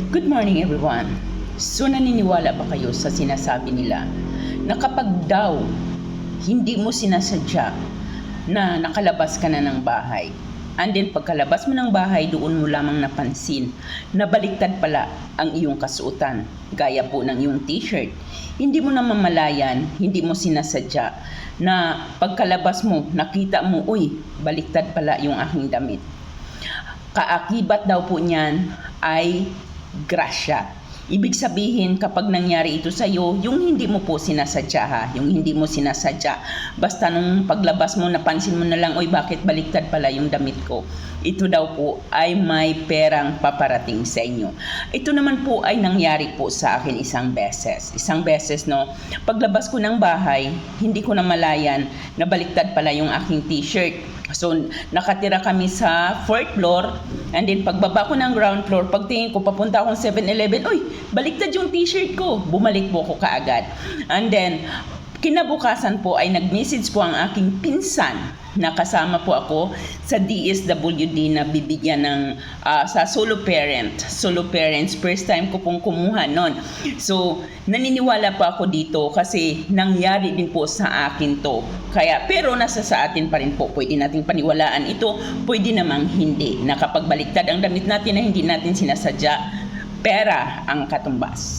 Good morning everyone. So naniniwala ba kayo sa sinasabi nila na kapag daw hindi mo sinasadya na nakalabas ka na ng bahay, and then pagkalabas mo ng bahay doon mo lamang napansin na baliktad pala ang iyong kasuotan, gaya po ng iyong t-shirt. Hindi mo namamalayan, hindi mo sinasadya na pagkalabas mo nakita mo, uy, baliktad pala yung aking damit. Kaakibat daw po niyan ay grasya. Ibig sabihin, kapag nangyari ito sa iyo, yung hindi mo po sinasadya ha, yung hindi mo sinasadya, basta nung paglabas mo, napansin mo na lang, oy, bakit baliktad pala yung damit ko? Ito daw po ay may perang paparating sa inyo. Ito naman po ay nangyari po sa akin isang beses. No, paglabas ko ng bahay, hindi ko namalayan na baliktad pala yung aking t-shirt. So, nakatira kami sa 4th floor, and then pagbaba ko ng ground floor, pagtingin ko, papunta akong 7-Eleven, uy, baliktad yung t-shirt ko. Bumalik po ako kaagad. And then, kinabukasan po ay nag-message po ang aking pinsan na kasama po ako sa DSWD na bibigyan ng sa solo parents. First time ko pong kumuha nun. So, naniniwala po ako dito kasi nangyari din po sa akin to. Kaya, pero nasa sa atin pa rin po. Pwede nating paniwalaan ito, pwede namang hindi. Na kapag baliktad ang damit natin na hindi natin sinasadya, pera ang katumbas.